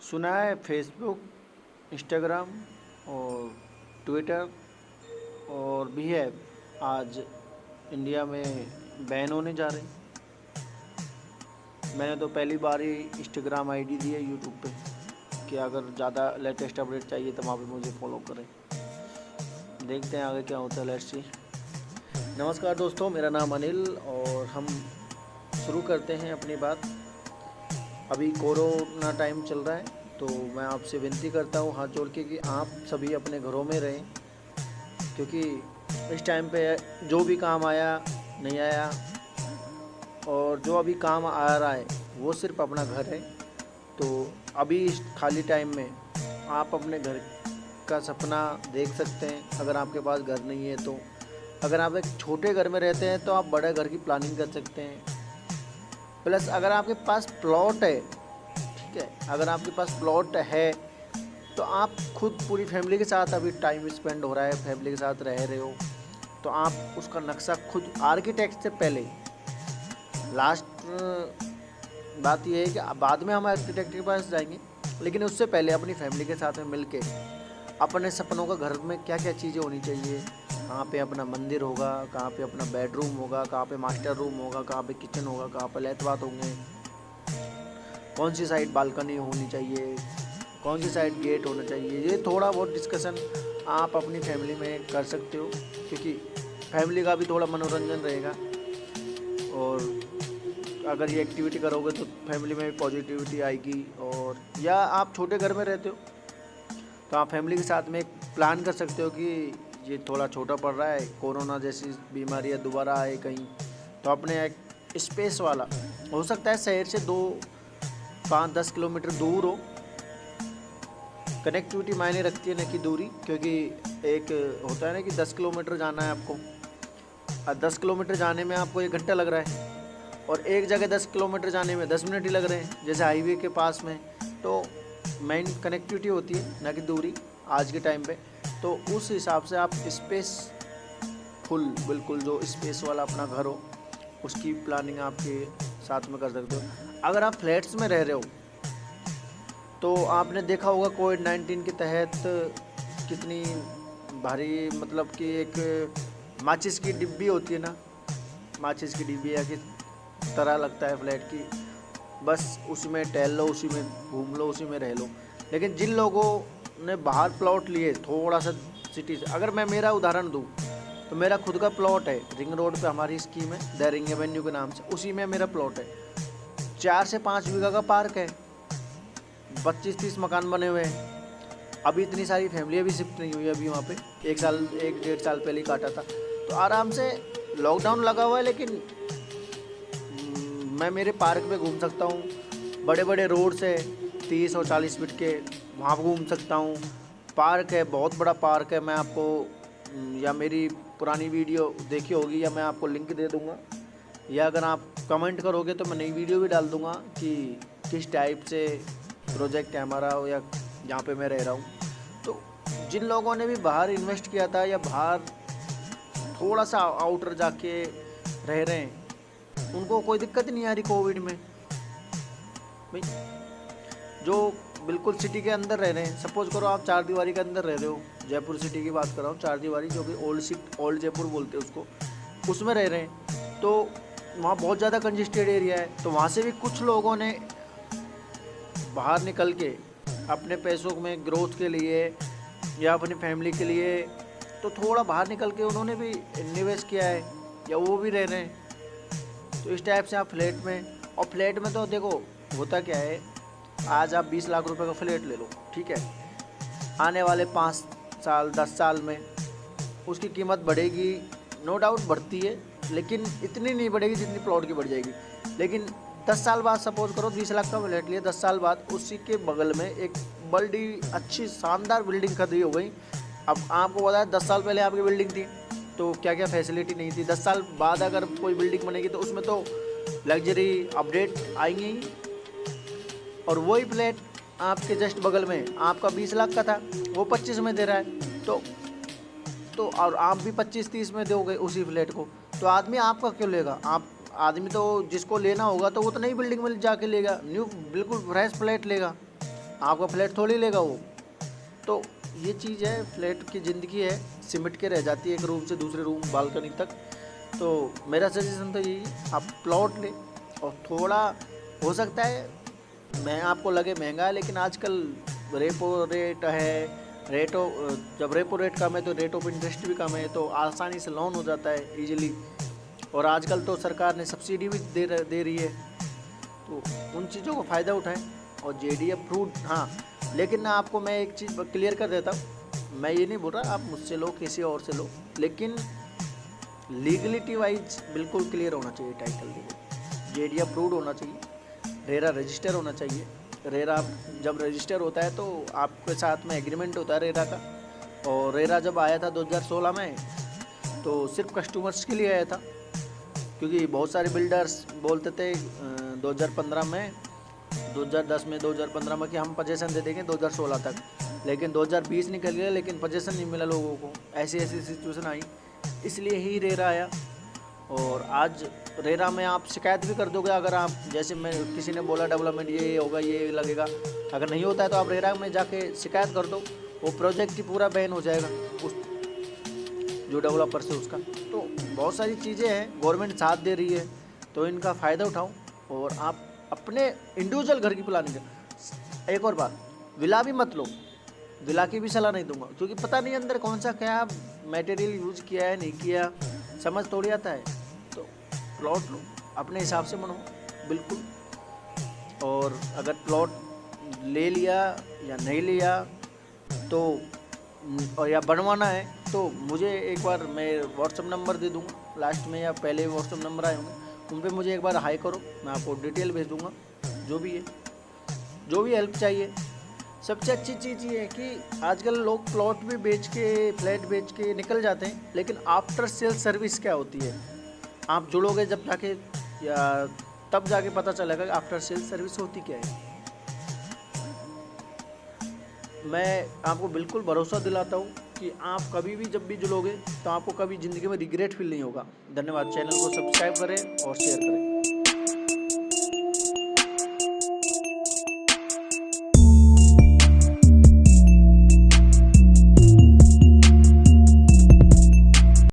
सुना है Facebook, Instagram और ट्विटर और भी है आज इंडिया में बैन होने जा रहे हैं। मैंने तो पहली बार ही इंस्टाग्राम आईडी दी है यूट्यूब पे कि अगर ज़्यादा लेटेस्ट अपडेट चाहिए तो वहाँ पे मुझे फॉलो करें। देखते हैं आगे क्या होता है, लेट्स सी। नमस्कार दोस्तों, मेरा नाम अनिल और हम शुरू करते हैं अपनी बात। अभी कोरोना टाइम चल रहा है तो मैं आपसे विनती करता हूँ हाथ जोड़ के कि आप सभी अपने घरों में रहें, क्योंकि इस टाइम पे जो भी काम आया नहीं आया और जो अभी काम आ रहा है वो सिर्फ अपना घर है। तो अभी इस खाली टाइम में आप अपने घर का सपना देख सकते हैं अगर आपके पास घर नहीं है तो। अगर आप एक छोटे घर में रहते हैं तो आप बड़े घर की प्लानिंग कर सकते हैं। प्लस अगर आपके पास प्लॉट है, ठीक है, अगर आपके पास प्लॉट है तो आप खुद पूरी फैमिली के साथ अभी टाइम स्पेंड हो रहा है, फैमिली के साथ रह रहे हो, तो आप उसका नक्शा खुद आर्किटेक्ट से पहले, लास्ट बात यह है कि बाद में हम आर्किटेक्ट के पास जाएंगे, लेकिन उससे पहले अपनी फैमिली के साथ में मिलके अपने सपनों का घर में क्या क्या चीज़ें होनी चाहिए, कहाँ पे अपना मंदिर होगा, कहाँ पे अपना बेडरूम होगा, कहाँ पे मास्टर रूम होगा, कहाँ पे किचन होगा, कहाँ पे लेट बाथ होंगे, कौन सी साइड बालकनी होनी चाहिए, कौन सी साइड गेट होना चाहिए, ये थोड़ा बहुत डिस्कशन आप अपनी फैमिली में कर सकते हो, क्योंकि फैमिली का भी थोड़ा मनोरंजन रहेगा। और अगर ये एक्टिविटी करोगे तो फैमिली में भी पॉजिटिविटी आएगी। और या आप छोटे घर में रहते हो तो आप फैमिली के साथ में एक प्लान कर सकते हो कि ये थोड़ा छोटा पड़ रहा है, कोरोना जैसी बीमारियाँ दोबारा आए कहीं, तो अपने एक स्पेस वाला, हो सकता है शहर से 2-5-10 किलोमीटर दूर हो। कनेक्टिविटी मायने रखती है न कि दूरी, क्योंकि एक होता है ना कि 10 किलोमीटर जाना है आपको, और 10 किलोमीटर जाने में आपको 1 घंटा लग रहा है और एक जगह 10 किलोमीटर जाने में 10 मिनट ही लग रहे हैं, जैसे हाईवे के पास में। तो मेन कनेक्टिविटी होती है ना कि दूरी आज के टाइम पे। तो उस हिसाब से आप स्पेस फुल, बिल्कुल जो स्पेस वाला अपना घर हो उसकी प्लानिंग आपके साथ में कर सकते हो। अगर आप फ्लैट्स में रह रहे हो तो आपने देखा होगा कोविड-19 के तहत कितनी भारी, मतलब कि एक माचिस की डिब्बी होती है ना, माचिस की डिब्बी या कि तरह लगता है फ्लैट की, बस उसी में टहल लो, उसी में घूम लो, उसी में रह लो। लेकिन जिन लोगों ने बाहर प्लॉट लिए थोड़ा सा सिटी से, अगर मैं मेरा उदाहरण दूं तो मेरा खुद का प्लॉट है रिंग रोड पे, हमारी स्कीम है द रिंग एवेन्यू के नाम से, उसी में मेरा प्लॉट है। 4 से 5 बीघा का पार्क है, 25-30 मकान बने हुए हैं। अभी इतनी सारी फैमिलियाँ भी शिफ्ट नहीं हुई अभी वहाँ पे, 1-1.5 साल पहले ही काटा था। तो आराम से लॉकडाउन लगा हुआ है लेकिन मैं मेरे पार्क में घूम सकता हूँ। बड़े बड़े रोड्स है 30 और 40 फीट के, वहाँ पर घूम सकता हूँ। पार्क है, बहुत बड़ा पार्क है। मैं आपको या मेरी पुरानी वीडियो देखी होगी या मैं आपको लिंक दे दूँगा, या अगर आप कमेंट करोगे तो मैं नई वीडियो भी डाल दूँगा कि किस टाइप से प्रोजेक्ट है हमारा या जहाँ पे मैं रह रहा हूँ। तो जिन लोगों ने भी बाहर इन्वेस्ट किया था या बाहर थोड़ा सा आउटर जाके रह रहे हैं, उनको कोई दिक्कत नहीं आ रही कोविड में। भाई जो बिल्कुल सिटी के अंदर रह रहे हैं, सपोज करो आप 4 दीवारी के अंदर रह रहे हो, जयपुर सिटी की बात कर रहा हूँ, 4 दीवारी जो कि ओल्ड जयपुर बोलते हैं उसको, उसमें रह रहे हैं, तो वहाँ बहुत ज़्यादा कंजेस्टेड एरिया है। तो वहाँ से भी कुछ लोगों ने बाहर निकल के अपने पैसों में ग्रोथ के लिए या अपनी फैमिली के लिए तो थोड़ा बाहर निकल के उन्होंने भी इन्वेस्ट किया है या वो भी रह रहे हैं। तो इस टाइप से आप फ्लैट में, और फ्लैट में तो देखो होता क्या है, आज आप 20 लाख रुपए का फ्लैट ले लो, ठीक है, आने वाले 5 साल 10 साल में उसकी कीमत बढ़ेगी, नो डाउट बढ़ती है, लेकिन इतनी नहीं बढ़ेगी जितनी प्लॉट की बढ़ जाएगी। लेकिन 10 साल बाद सपोज करो 20 लाख का फ्लैट लिया, 10 साल बाद उसी के बगल में एक बड़ी अच्छी शानदार बिल्डिंग खड़ी हो गई। अब आपको बताया 10 साल पहले आपकी बिल्डिंग थी तो क्या क्या फैसिलिटी नहीं थी, 10 साल बाद अगर कोई बिल्डिंग बनेगी तो उसमें तो लग्जरी अपडेट आएंगी। और वही फ्लैट आपके जस्ट बगल में आपका 20 लाख का था, वो 25 में दे रहा है, तो और आप भी 25-30 में दोगे उसी फ्लैट को, तो आदमी आपका क्यों लेगा? आदमी तो जिसको लेना होगा तो वो तो नई बिल्डिंग में जाके लेगा, न्यू बिल्कुल फ्रेश फ्लैट लेगा। आपका फ्लैट थोड़ी लेगा वो। तो ये चीज़ है, फ्लैट की ज़िंदगी है, सिमट के रह जाती है एक रूम से दूसरे रूम, बालकनी तक। तो मेरा सजेशन तो यही, आप प्लॉट ले। और थोड़ा हो सकता है मैं आपको लगे महंगा है, लेकिन आजकल रेपो रेट है, जब रेपो रेट कम है तो रेट ऑफ इंटरेस्ट भी कम है, तो आसानी से लोन हो जाता है ईजिली। और आजकल तो सरकार ने सब्सिडी भी दे रही है, तो उन चीज़ों को फ़ायदा उठाएं। और JD अप्रूव्ड, हाँ, लेकिन ना आपको मैं एक चीज़ क्लियर कर देता हूँ, मैं ये नहीं बोल रहा आप मुझसे लो, किसी और से लो, लेकिन लीगलिटी वाइज बिल्कुल क्लियर होना चाहिए। टाइटल देखो, JD अप्रूव्ड होना चाहिए, रेरा रजिस्टर होना चाहिए। रेरा जब रजिस्टर होता है तो आपके साथ में एग्रीमेंट होता है रेरा का। और रेरा जब आया था 2016 में, तो सिर्फ कस्टमर्स के लिए आया था, क्योंकि बहुत सारे बिल्डर्स बोलते थे 2015 में, 2010 में, 2015 में कि हम पोजीशन दे देंगे 2016 तक, लेकिन 2020 निकल गया, लेकिन पोजीशन नहीं मिला लोगों को। ऐसी सिचुएशन आई, इसलिए ही रेरा आया। और आज रेरा में आप शिकायत भी कर दोगे, अगर आप जैसे मैं किसी ने बोला डेवलपमेंट ये होगा, ये लगेगा, अगर नहीं होता है तो आप रेरा में जाके शिकायत कर दो, वो प्रोजेक्ट ही पूरा बैन हो जाएगा उस जो डेवलपर से उसका। तो बहुत सारी चीज़ें हैं, गवर्नमेंट साथ दे रही है, तो इनका फ़ायदा उठाओ। और आप अपने इंडिविजुअल घर की प्लानिंग करें। एक और बात, विला भी मत लो, विला की भी सलाह नहीं दूंगा, क्योंकि पता नहीं अंदर कौन सा क्या मटेरियल यूज़ किया है, नहीं किया, समझ थोड़ी आता है। तो प्लॉट लो, अपने हिसाब से बनाओ बिल्कुल। और अगर प्लॉट ले लिया या नहीं लिया तो, और या बनवाना है, तो मुझे एक बार, मैं व्हाट्सअप नंबर दे दूँगा लास्ट में, या पहले व्हाट्सअप नंबर आए होंगे, उन पर मुझे एक बार हाई करो, मैं आपको डिटेल भेज दूँगा, जो भी है, जो भी हेल्प चाहिए। सबसे अच्छी चीज़ ये है कि आजकल लोग प्लॉट भी बेच के, फ्लैट बेच के निकल जाते हैं, लेकिन आफ्टर सेल सर्विस क्या होती है, आप जुड़ोगे जब जाके, या तब जाके पता चलेगा कि आफ्टर सेल सर्विस होती क्या है। मैं आपको बिल्कुल भरोसा दिलाता हूँ कि आप कभी भी जब भी जुड़ोगे तो आपको कभी ज़िंदगी में रिग्रेट फील नहीं होगा। धन्यवाद। चैनल को सब्सक्राइब करें और शेयर करें।